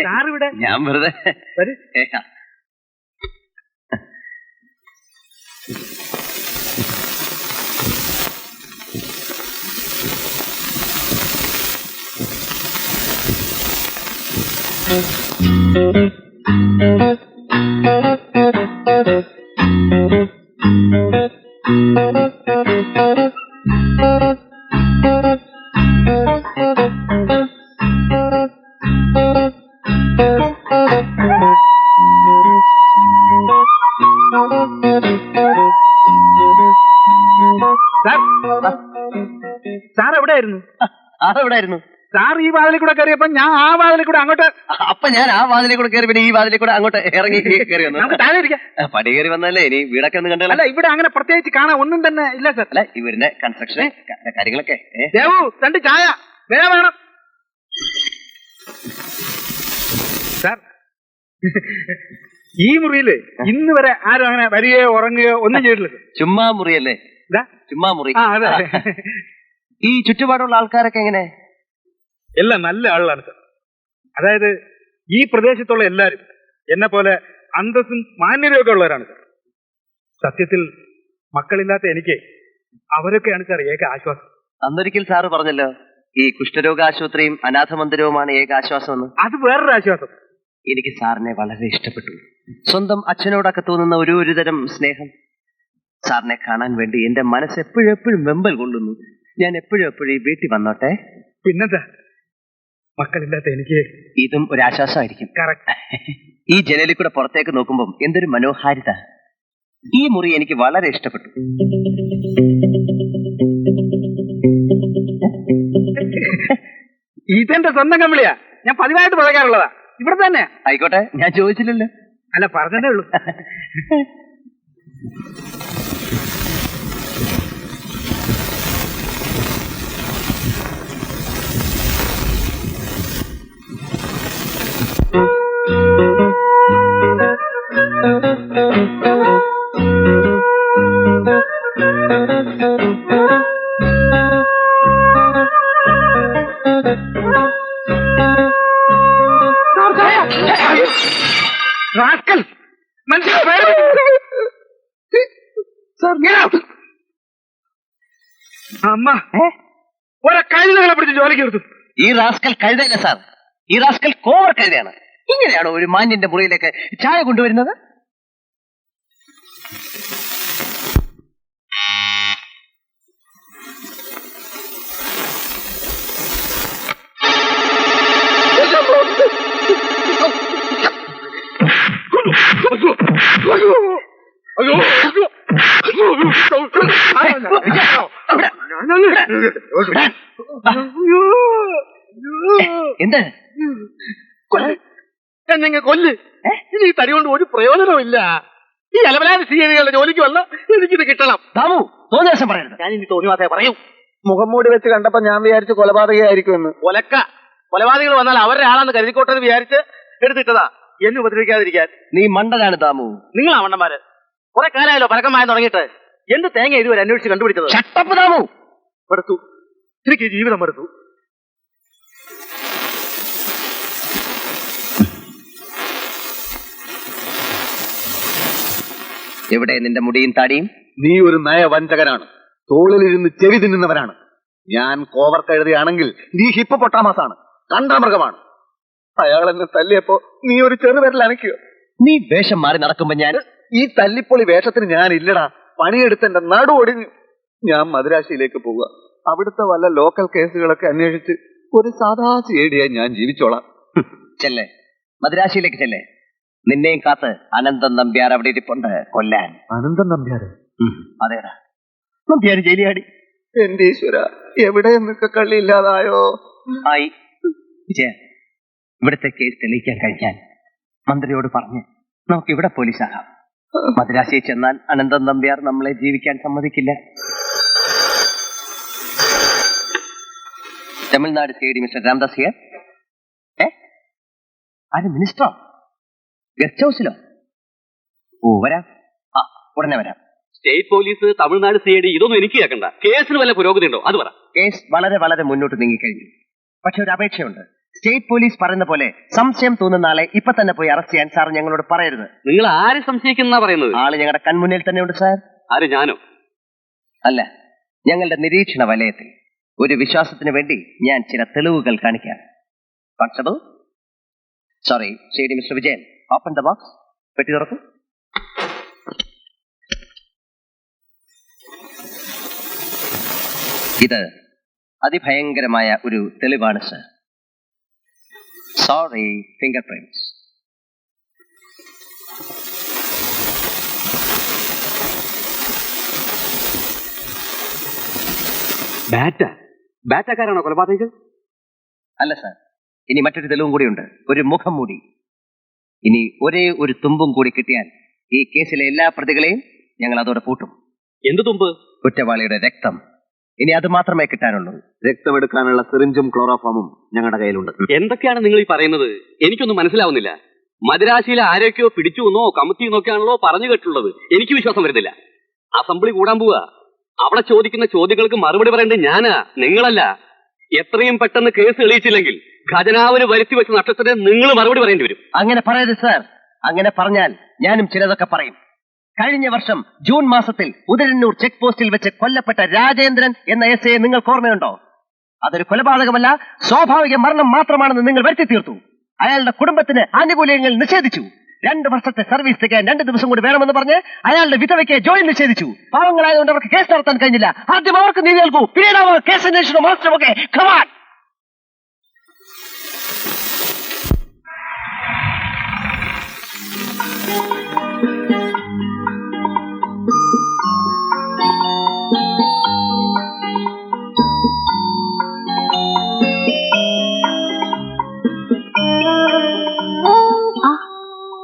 സാറിവിടെ? ഞാൻ വെറുതെ സാർ എവിടെയായിരുന്നു? അതെവിടായിരുന്നു? സാർ ഈ വാതിലിൽ കൂടെ കയറിയപ്പോ ഞാൻ ആ വാതിലിൽ കൂടെ അങ്ങോട്ട്, അപ്പൊ ഞാൻ ആ വാതിലിൽ കൂടെ കയറി പിന്നെ ഈ വാതിലിൽ കൂടെ അങ്ങോട്ട് ഇറങ്ങി കയറി വന്നു. താഴെ ഇരിക്കാം. പടി കയറി വന്നല്ലേ, ഇനി വീടൊക്കെ ഒന്ന് കണ്ടല്ല. അല്ല, ഇവിടെ അങ്ങനെ പ്രത്യേകിച്ച് കാണാൻ ഒന്നും തന്നെ ഇല്ല സാർ. അല്ല, ഇവരുടെ കൺസ്ട്രക്ഷൻ കാര്യങ്ങളൊക്കെ. ദേവു, 2 ചായ വേണം. സാർ, ഈ മുറിയില് ഇന്ന് വരെ ആരും അങ്ങനെ വരികയോ ഉറങ്ങുകയോ ഒന്നും ചെയ്തിട്ടില്ല. ചുമ്മാ മുറിയല്ലേ? ചുമ്മാ മുറി. അതെ. ഈ ചുറ്റുപാടുള്ള ആൾക്കാരൊക്കെ എങ്ങനെ? എല്ലാം നല്ല ആളുകളാണ് സാർ. അതായത് ഈ പ്രദേശത്തുള്ള എല്ലാരും എന്നെ പോലെ അന്തസ്സും മാന്യതയും ഒക്കെ ഉള്ളവരാണ് സാർ. സത്യത്തിൽ മക്കളില്ലാത്ത എനിക്ക് അവരൊക്കെയാണ് സാർ ഏക ആശ്വാസം. അന്നൊരിക്കൽ സാറ് പറഞ്ഞല്ലോ, ഈ കുഷ്ഠരോഗ ആശുപത്രിയും അനാഥ മന്ദിരവുമാണ് ഏക ആശ്വാസം എന്ന്. അത് വേറൊരു ആശ്വാസം. എനിക്ക് സാറിനെ വളരെ ഇഷ്ടപ്പെട്ടു. സ്വന്തം അച്ഛനോടൊക്കെ തോന്നുന്ന ഒരു തരം സ്നേഹം. സാറിനെ കാണാൻ വേണ്ടി എന്റെ മനസ്സ് എപ്പോഴും വെമ്പൽ കൊള്ളുന്നു. ഞാൻ എപ്പോഴും ഈ വീട്ടിൽ വന്നോട്ടെ. പിന്നെന്താ, മക്കളില്ലാത്ത എനിക്ക് ഇതും ഒരു ആശ്വാസമായിരിക്കും. കറക്റ്റ്. ഈ ജനലിൽ കൂടെ പുറത്തേക്ക് നോക്കുമ്പോൾ എന്തൊരു മനോഹാരിത. ഈ മുറി എനിക്ക് വളരെ ഇഷ്ടപ്പെട്ടു. ഇതെന്റെ സ്വന്തം കമ്പിളിയാ, ഞാൻ പതിവായിട്ട് പുറകാറുള്ളതാ. ഇവിടെ തന്നെ. ആയിക്കോട്ടെ, ഞാൻ ചോദിച്ചില്ലല്ലോ. അല്ല, പറഞ്ഞതേ ഉള്ളൂ. അമ്മ ഒരെ കഴുതകളെ പിടിച്ച് ജോലിക്ക് എടുത്തു. ഈ റാസ്കൽ കഴുതയല്ല സാർ, ഈ റാസ്കൽ കോവർ കഴുതയാണ്. ഇങ്ങനെയാണോ ഒരു മാന്യന്റെ മുറിയിലേക്ക് ചായ കൊണ്ടുവരുന്നത്? എന്ത് എന്നെ കൊല്ല്. ഇനി ഈ തടി കൊണ്ട് ഒരു പ്രയോജനവും ഇല്ല. ഈ അലമലാതി സീനികളുടെ ജോലിക്ക് വന്ന എനിക്കിത് കിട്ടണം. താമു, തോന്നിയ പറയരുത്. ഞാൻ ഇനി തോന്നിവാസേ പറയൂ. മുഖം മൂടി വെച്ച് കണ്ടപ്പോ ഞാൻ വിചാരിച്ചു കൊലപാതകയായിരിക്കുമെന്ന്. കൊലപാതകൾ വന്നാൽ അവരുടെ ആളാന്ന് കരുതിക്കോട്ടെന്ന് വിചാരിച്ച് എടുത്തിട്ടതാ, എന്നെ ഉപദ്രവിക്കാതിരിക്കാൻ. നീ മണ്ടനാണ് താമു. നിങ്ങളാ മണ്ടന്മാര്. കുറെ കാലമായല്ലോ പരക്കമായ തുടങ്ങിയിട്ട്. എന്ത് തേങ്ങ ഇതുവരെ അന്വേഷിച്ച് കണ്ടുപിടിച്ചത്? ഷട്ടപ്പ് താമു. മടുത്തു, എനിക്ക് ജീവിതം മടുത്തു. എവിടെ നിന്റെ മുടിയും താടിയും? നീ ഒരു നയവഞ്ചകനാണ്, തോളിലിരുന്ന് ചെവി തിന്നുന്നവരാണ്. ഞാൻ കോവർ കഴുതയാണെങ്കിൽ നീ ഹിപ്പോപ്പൊട്ടാമസാണ്, കണ്ടാമൃഗമാണ്. അയാൾ എന്നെ തല്ലിയപ്പോ നീ ഒരു ചെറുവിരൽ അനക്കിയോ? നീ വേഷം മാറി നടക്കുമ്പോ ഞാൻ ഈ തല്ലിപ്പൊളി വേഷത്തിന് ഞാൻ ഇല്ലടാ. പണിയെടുത്ത് എന്റെ നടു ഒടിഞ്ഞു. ഞാൻ മദുരാശിയിലേക്ക് പോവുക. അവിടുത്തെ വല്ല ലോക്കൽ കേസുകളൊക്കെ അന്വേഷിച്ച് ഒരു സാധാ സിഐഡിയായി ഞാൻ ജീവിച്ചോളാം. ചെല്ലേ, മദുരാശിയിലേക്ക് ചെല്ലേ. നിന്നെയും കാത്ത് അനന്തൻ നമ്പ്യാർ അവിടെ ഇരിപ്പുണ്ട് കൊല്ലാൻ. അനന്തൻ നമ്പ്യാര്? അതേടാ, നമ്പ്യാർ ജയിലിയാടി. എന്റെ ഈശ്വര, എവിടെ നിന്നൊക്കെ കള്ളിയില്ലാതായോ? ആയി വിജയ, ഇവിടുത്തെ കേസ് തെളിയിക്കാൻ കഴിഞ്ഞാൽ മന്ത്രിയോട് പറഞ്ഞ് നമുക്ക് ഇവിടെ പോലീസാകാം. മദ്രാശിയിൽ ചെന്നാൽ അനന്തൻ നമ്പ്യാർ നമ്മളെ ജീവിക്കാൻ സമ്മതിക്കില്ല. Tamil Nadu CID mister Ramdas here. ആര്, മിനിസ്റ്ററോ? ഗസ്റ്റ് ഹൗസിലോ? ഓ, വരാം. ഉടനെ വരാം. സ്റ്റേറ്റ് പോലീസ്, തമിഴ്നാട് സിഐഡി, ഇതൊന്നും എനിക്ക് കേൾക്കണ്ട. കേസിന് വല്ല പുരോഗതി ഉണ്ടോ അത് പറ. കേസ് വളരെ വളരെ മുന്നോട്ട് നീങ്ങിക്കഴിഞ്ഞു. പക്ഷെ ഒരു അപേക്ഷയുണ്ട്. സ്റ്റേറ്റ് പോലീസ് പറയുന്ന പോലെ സംശയം തോന്നുന്ന ആളെ ഇപ്പൊ തന്നെ പോയി അറസ്റ്റ് ചെയ്യാൻ സാർ ഞങ്ങളോട് പറയരുത്. നിങ്ങൾ ആരെ സംശയിക്കുന്ന പറയുന്നത്? ആള് ഞങ്ങളുടെ കൺമുന്നിൽ തന്നെയുണ്ട് സാർ. ആര്, ഞാനോ? അല്ല, ഞങ്ങളുടെ നിരീക്ഷണ വലയത്തിൽ. ഒരു വിശ്വാസത്തിന് വേണ്ടി ഞാൻ ചില തെളിവുകൾ കാണിക്കാം. കോൺസ്റ്റബിൾ, സോറി, ശരി mister Vijayan, open the box. പെട്ടി തുറക്കൂ. ഇത് അതിഭയങ്കരമായ ഒരു തെളിവാണ് സർ. Sorry, fingerprints. ബാറ്റക്കാരാണോ കൊലപാതകം? അല്ല സർ, ഇനി മറ്റൊരു തെളിവും കൂടിയുണ്ട്. ഒരു മുഖം മൂടി. ഇനി ഒരേ ഒരു തുമ്പും കൂടി കിട്ടിയാൽ ഈ കേസിലെ എല്ലാ പ്രതികളെയും ഞങ്ങൾ അതോടെ പൂട്ടും. എന്ത് തുമ്പ്? കുറ്റവാളിയുടെ രക്തം. ഇനി അത് മാത്രമേ കിട്ടാനുള്ളൂ. രക്തമെടുക്കാനുള്ള സിറിഞ്ചും ക്ലോറോഫോമും ഞങ്ങളുടെ കയ്യിലുണ്ട്. എന്തൊക്കെയാണ് നിങ്ങൾ ഈ പറയുന്നത്? എനിക്കൊന്നും മനസ്സിലാവുന്നില്ല. മദിരാശിയിലെ ആരൊക്കെയോ പിടിച്ചു എന്നോ കമ്മിറ്റിന്നൊക്കെയാണല്ലോ പറഞ്ഞു കേട്ടുള്ളത്. എനിക്ക് വിശ്വാസം വരുന്നില്ല. അസംബ്ലി കൂടാൻ പോവാ. അവിടെ ചോദിക്കുന്ന ചോദ്യങ്ങൾക്ക് മറുപടി പറയേണ്ടത് ഞാനാ, നിങ്ങളല്ല. എത്രയും പെട്ടെന്ന് കേസ് തെളിയിച്ചില്ലെങ്കിൽ ഖജനാവിന് വരുത്തി വെച്ച നഷ്ടത്തിന് നിങ്ങൾ മറുപടി പറയേണ്ടി വരും. അങ്ങനെ പറയരുത് സാർ. അങ്ങനെ പറഞ്ഞാൽ ഞാനും ചിലതൊക്കെ പറയും. കഴിഞ്ഞ വർഷം ജൂൺ മാസത്തിൽ ഉദരന്നൂർ ചെക്ക് പോസ്റ്റിൽ വെച്ച് കൊല്ലപ്പെട്ട രാജേന്ദ്രൻ എന്ന എസ് ഐ നിങ്ങൾക്ക് ഓർമ്മയുണ്ടോ? അതൊരു കൊലപാതകമല്ല, സ്വാഭാവിക മരണം മാത്രമാണെന്ന് നിങ്ങൾ വരുത്തി തീർത്തു. അയാളുടെ കുടുംബത്തിന് ആനുകൂല്യങ്ങൾ നിഷേധിച്ചു. 2 വർഷത്തെ സർവീസ് തികയാൻ 2 ദിവസം കൂടി വേണമെന്ന് പറഞ്ഞ് അയാളുടെ വിധവയ്ക്ക് ജോലി നിഷേധിച്ചു. പാവങ്ങളായതുകൊണ്ട് അവർക്ക് കേസ് നടത്താൻ കഴിഞ്ഞില്ല. ആദ്യം അവർക്ക് നീതി നൽകൂ, പിന്നീട് അവർ കേസ് അന്വേഷണം മാസ്റ്ററൊക്കെ. കമാൻ.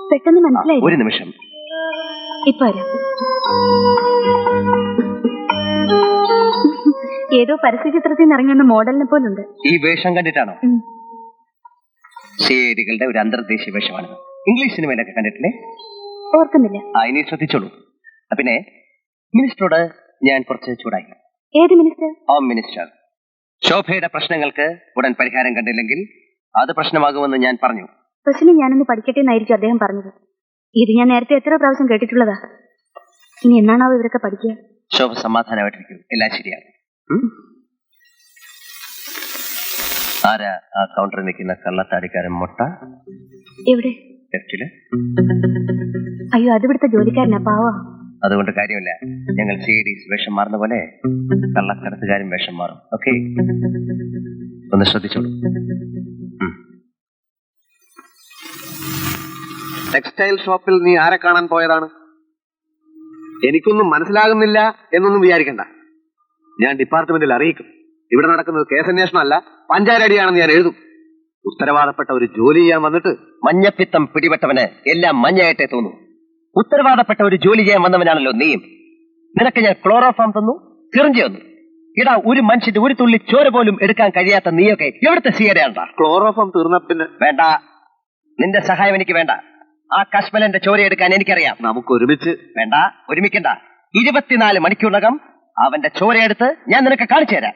പെട്ടെന്ന് മനസ്സിലായി. ഒരു നിമിഷം. ഇപ്പൊ ഏതോ പരസ്യചിത്രത്തിൽ നിന്ന് ഇറങ്ങുന്ന മോഡലിനെ പോലുണ്ട്. ഈ വേഷം കണ്ടിട്ടാണോ? സിഐഡികളുടെ ഒരു അന്തർദേശീയ വേഷമാണിത്. ഇംഗ്ലീഷ് സിനിമയിലൊക്കെ കണ്ടിട്ടില്ലേ? ഓർക്കുന്നില്ല. ഇനി ശ്രദ്ധിച്ചോളൂ. പിന്നെ മിനിസ്റ്ററോട് ഞാൻ കുറച്ച് ചൂടായി. ഏത് മിനിസ്റ്റർ? Home minister. ശോഭയുടെ പ്രശ്നങ്ങൾക്ക് ഉടൻ പരിഹാരം കണ്ടില്ലെങ്കിൽ അത് പ്രശ്നമാകുമെന്ന് ഞാൻ പറഞ്ഞു. പ്രശ്നം ഞാനൊന്ന് പഠിക്കട്ടെ എന്നായിരിക്കും അദ്ദേഹം പറഞ്ഞത്. ഇത് ഞാൻ നേരത്തെ എത്ര പ്രാവശ്യം കേട്ടിട്ടുള്ളതാ. ഇനി എന്നാണോ ഇവരൊക്കെ പഠിക്കുക? ശോഭ സമാധാനമായിട്ടിരിക്കും, എല്ലാം ശരിയാണ്. ആരാ ആ കൗണ്ടറിൽ നിൽക്കുന്ന കള്ളത്താടിക്കാരൻ മൊട്ട? എവിടെ? ലെഫ്റ്റില്. അയ്യോ, അത് ഇവിടുത്തെ ജോലിക്കാരനാ, പാവാ. അതുകൊണ്ട് കാര്യമില്ല. ഞങ്ങൾ സിഐഡീസ് വേഷം മാറുന്ന പോലെ കള്ളക്കടത്തുകാരും വേഷം മാറും. ഓക്കെ, ഒന്ന് ശ്രദ്ധിച്ചോളൂ. ടെക്സ്റ്റൈൽ ഷോപ്പിൽ നീ ആരെ കാണാൻ പോയതാണ്? എനിക്കൊന്നും മനസ്സിലാകുന്നില്ല എന്നൊന്നും വിചാരിക്കണ്ട. ഞാൻ ഡിപ്പാർട്ട്മെന്റിൽ അറിയിക്കും. ഇവിടെ നടക്കുന്നത് കേസന്വേഷണം അല്ല, പഞ്ചായത്തടിയാണെന്ന് ഞാൻ എഴുതും. ഉത്തരവാദപ്പെട്ട ഒരു ജോലി ചെയ്യാൻ വന്നിട്ട് മഞ്ഞപ്പിത്തം പിടിപെട്ടവന് എല്ലാം മഞ്ഞയായിട്ടേ തോന്നൂ. ഉത്തരവാദപ്പെട്ട ഒരു ജോലി ചെയ്യാൻ വന്നവനാണല്ലോ നീയും. നിനക്ക് ഞാൻ ക്ലോറോഫോം തന്നു, സിറിഞ്ച് തന്നു. ഇടാ, ഒരു മനുഷ്യന്റെ ഒരു തുള്ളി ചോര പോലും എടുക്കാൻ കഴിയാത്ത നീയൊക്കെ എവിടുത്തെ സിയടെയാണ്ടാ? ക്ലോറോഫോം തീർന്ന പിന്നെ വേണ്ട, നിന്റെ സഹായം എനിക്ക് വേണ്ട. ആ കശ്മലന്റെ ചോര എടുക്കാൻ എനിക്കറിയാം. നമുക്ക് ഒരുമിച്ച്. വേണ്ട, ഒരുമിക്കണ്ട. 24 മണിക്കൂറിനകം അവന്റെ ചോരയെടുത്ത് ഞാൻ നിനക്ക് കാണിച്ചു തരാം.